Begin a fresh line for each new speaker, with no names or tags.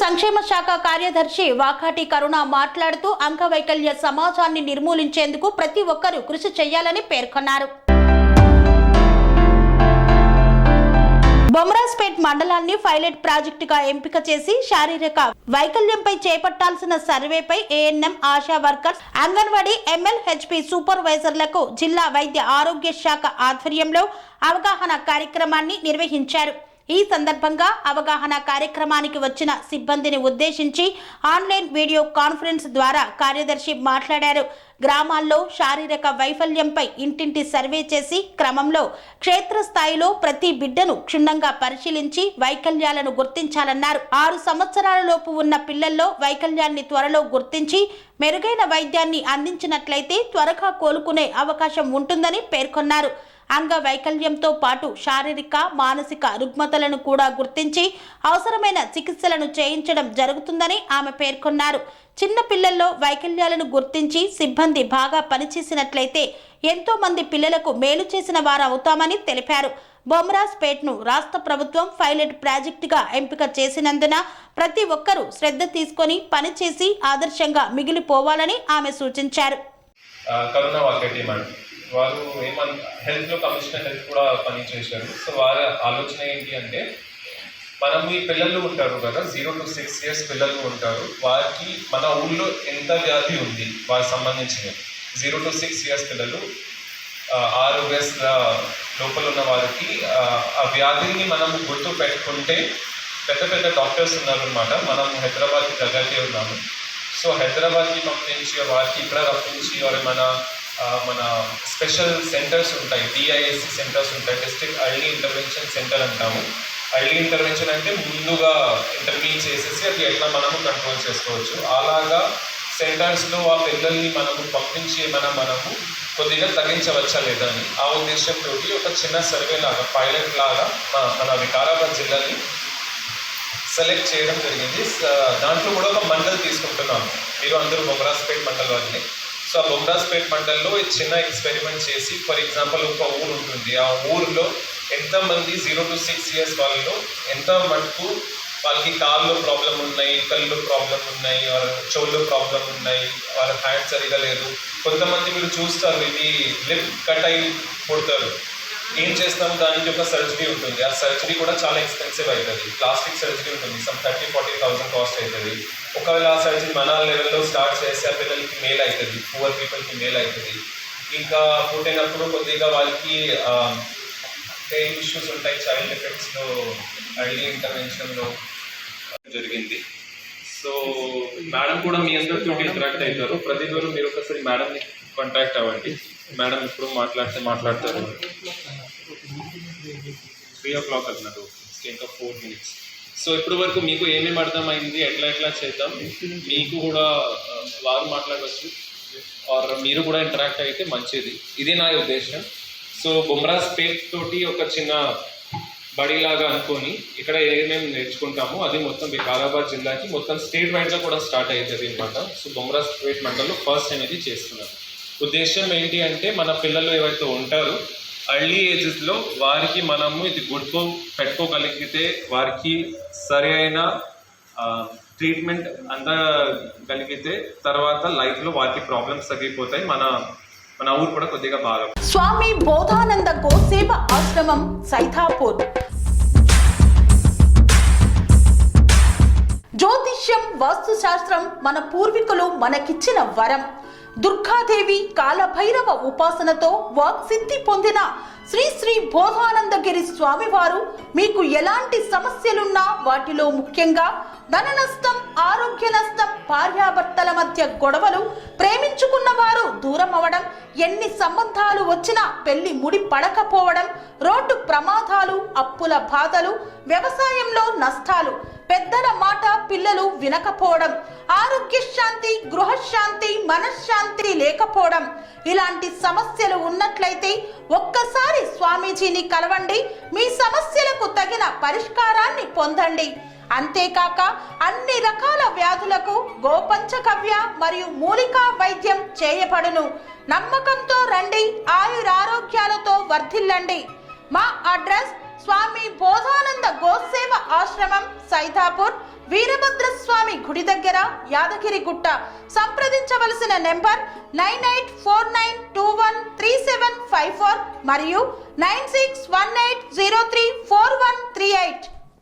సంక్షేమ శాఖ కార్యదర్శి వాకాటి కరుణ మాట్లాడుతూ అంగవైకల్య సమాజాన్ని నిర్మూలించేందుకు ప్రతి ఒక్కరూ కృషి చేయాలని పేర్కొన్నారు. బొమ్రాజ్పేట్ మండలాన్ని పైలట్ ప్రాజెక్టుగా ఎంపిక చేసి శారీరక వైకల్యంపై చేపట్టాల్సిన సర్వేపై ANM, Asha workers, Anganwadi, MLHP సూపర్వైజర్లకు జిల్లా వైద్య ఆరోగ్య శాఖ ఆధ్వర్యంలో అవగాహన కార్యక్రమాన్ని నిర్వహించారు. ఈ సందర్భంగా అవగాహన కార్యక్రమానికి వచ్చిన సిబ్బందిని ఉద్దేశించి ఆన్లైన్ వీడియో కాన్ఫరెన్స్ ద్వారా కార్యదర్శి మాట్లాడారు. గ్రామాల్లో శారీరక వైఫల్యంపై ఇంటింటి సర్వే చేసి క్రమంలో క్షేత్రస్థాయిలో ప్రతి బిడ్డను క్షుణ్ణంగా పరిశీలించి వైకల్యాలను గుర్తించాలన్నారు. 6 సంవత్సరాల లోపు ఉన్న పిల్లల్లో వైకల్యాన్ని త్వరలో గుర్తించి మెరుగైన వైద్యాన్ని అందించినట్లయితే త్వరగా కోలుకునే అవకాశం ఉంటుందని పేర్కొన్నారు. అంగవైకల్యంతో పాటు శారీరక, మానసిక రుగ్మతలను కూడా గుర్తించి అవసరమైన చికిత్సలను చేయించడం జరుగుతుందని ఆమె పేర్కొన్నారు. చిన్న పిల్లల్లో వైకల్యాలను గుర్తించి సిబ్బంది బాగా పనిచేసినట్లయితే ఎంతో మంది పిల్లలకు మేలు చేసిన వారు అవుతామని తెలిపారు. బొమ్రాజ్పేట్ను రాష్ట్ర ప్రభుత్వం పైలట్ ప్రాజెక్టుగా ఎంపిక చేసినందున ప్రతి ఒక్కరూ శ్రద్ధ తీసుకొని పనిచేసి ఆదర్శంగా మిగిలిపోవాలని ఆమె సూచించారు.
వారు హెల్త్లో కమిషనర్ హెల్త్ కూడా పనిచేశారు. సో వారి ఆలోచన ఏంటి అంటే, మనం ఈ పిల్లలు ఉంటారు కదా, 0 to 6 years పిల్లలు ఉంటారు, వారికి మన ఊళ్ళో ఎంత వ్యాధి ఉంది వారికి సంబంధించినవి. 0 to 6 years పిల్లలు 6 వయసుల లోపల ఉన్న వారికి ఆ వ్యాధిని మనం గుర్తు పెట్టుకుంటే పెద్ద పెద్ద డాక్టర్స్ ఉన్నారనమాట. మనం హైదరాబాద్కి దగ్గరకే ఉన్నాము. సో హైదరాబాద్కి పంపించి వారికి ఇక్కడ రప్పించి మన స్పెషల్ సెంటర్స్ ఉంటాయి, డిఐఎస్సి సెంటర్స్ ఉంటాయి, డిస్ట్రిక్ట్ ఎర్లీ ఇంటర్వెన్షన్ సెంటర్ అంటాము. ఎర్లీ ఇంటర్వెన్షన్ అంటే ముందుగా ఇంటర్వ్యూ చేసేసి అది ఎట్లా మనము కంట్రోల్ చేసుకోవచ్చు. అలాగా సెంటర్స్లో ఆ పిల్లల్ని మనము పంపించి మనము కొద్దిగా తగ్గించవచ్చా లేదా అని ఆ ఉద్దేశంతో ఒక చిన్న సర్వే లాగా, పైలట్ లాగా మన వికారాబాద్ జిల్లాని సెలెక్ట్ చేయడం జరిగింది. దాంట్లో కూడా ఒక మండల్ తీసుకుంటున్నాము. మీరు అందరూ బొమ్రాజ్పేట్ మండల్ వాళ్ళని. సో ఆ బొమ్రాజ్పేట్ మండల్లో చిన్న ఎక్స్పెరిమెంట్ చేసి, ఫర్ ఎగ్జాంపుల్ ఒక ఊరు ఉంటుంది, ఆ ఊరిలో ఎంతమంది 0 to 6 years వాళ్ళలో ఎంత మటుకు వాళ్ళకి కాళ్ళు ప్రాబ్లం ఉన్నాయి, కళ్ళు ప్రాబ్లం ఉన్నాయి, వాళ్ళ చెవుల్లో ప్రాబ్లం ఉన్నాయి, వాళ్ళ హ్యాండ్ సరిగా లేదు. కొంతమంది మీరు చూస్తారు, ఇది లిప్ కట్ అయి పుడతారు. ఏం చేస్తాం, దానికి ఒక సర్జరీ ఉంటుంది. ఆ సర్జరీ కూడా చాలా ఎక్స్పెన్సివ్ అవుతుంది. ప్లాస్టిక్ సర్జరీ ఉంటుంది, సమ్ 30,000-40,000 కాస్ట్ అవుతుంది. ఒకవేళ ఆ సర్జరీ మన లెవెల్లో స్టార్ట్ చేస్తే ఆ పిల్లలకి మేల్ అవుతుంది, పూర్ పీపుల్కి మేల్ అవుతుంది. ఇంకా పుట్టినప్పుడు కొద్దిగా వాళ్ళకి పెయిన్ ఇష్యూస్ ఉంటాయి. చైల్డ్ ఎఫెక్ట్స్లో ఎర్లీ ఇంటర్వెన్షన్లో జరిగింది. సో మేడం కూడా మీ అందరితో ఇంటరాక్ట్ అవుతారు. ప్రతిరోజు మీరు ఒకసారి మేడంని కాంటాక్ట్ అవ్వండి. మేడం ఇప్పుడు మాట్లాడతారు. 3 o'clock అన్నారు, ఇంకా 4 minutes. సో ఇప్పటి వరకు మీకు ఏమేమి అర్థమైంది, ఎట్లా చేద్దాం, మీకు కూడా వారు మాట్లాడవచ్చు ఆర్ మీరు కూడా ఇంటరాక్ట్ అయితే మంచిది. ఇది నా ఉద్దేశం. సో బొమ్రాజ్పేట్ తోటి ఒక చిన్న బడిలాగా అనుకొని ఇక్కడ ఏమేమి నేర్చుకుంటామో అది మొత్తం వికారాబాద్ జిల్లాకి మొత్తం స్టేట్ వైడ్గా కూడా స్టార్ట్ అవుతుంది అనమాట. సో బొమ్రాజ్పేట్ మండల్లో ఫస్ట్ అనేది చేస్తున్నారు. ఉద్దేశం ఏంటి అంటే, మన పిల్లలు ఏవైతే ఉంటారో ఎర్లీ ఏజెస్లో వారికి మనము ఇది పెట్టుకోగలిగితే వారికి సరి అయిన ట్రీట్మెంట్ అందగలిగితే తర్వాత లైఫ్లో వారికి ప్రాబ్లమ్స్ తగ్గిపోతాయి. మన ఊరు కూడా కొద్దిగా బాగా.
స్వామి బోధానంద గోసేవ ఆశ్రమం, సైథాపూర్. జ్యోతిష్యం, వాస్తుశాస్త్రం మన పూర్వీకులు మనకిచ్చిన వరం. దుర్గాదేవి, కాలభైరవ ఉపాసనతో వాక్సిద్ధి పొందిన శ్రీ బోధానందగిరి స్వామివారు మీకు ఎలాంటి సమస్యలున్నా, వాటిలో ముఖ్యంగా ధన నష్టం, ఆరోగ్య నష్టం, భార్యాభర్తల మధ్య గొడవలు, ప్రేమించుకున్న వారు దూరం అవడం, ఎన్ని సంబంధాలు వచ్చినా పెళ్లి ముడి పడకపోవడం, రోడ్డు ప్రమాదాలు, అప్పుల బాధలు, వ్యవసాయంలో నష్టాలు, పెద్దల మాట పిల్లలు వినకపోవడం, ఆరోగ్య శాంతి, గృహశాంతి, మనశ్శాంతి లేకపోవడం, ఇలాంటి సమస్యలు ఉన్నట్లయితే ఒక్కసారి స్వామీజీని కలవండి. మీ సమస్యలకు తగిన పరిష్కారాన్ని పొందండి. అంతేకాక అన్ని రకాల వ్యాధులకు గోపంచకవ్య మరియు మూలికా వైద్యం చేయబడును. నమ్మకంతో రండి, ఆయురారోగ్యాలతో వర్ధిల్లండి. మా అడ్రస్ స్వామి బోధానంద గోసేవ ఆశ్రమం, సైథాపూర్, వీరభద్రస్వామి గుడి దగ్గర, యాదగిరి గుట్ట. సంప్రదించవలసిన నెంబర్ 9849213754 మరియు 9618034138.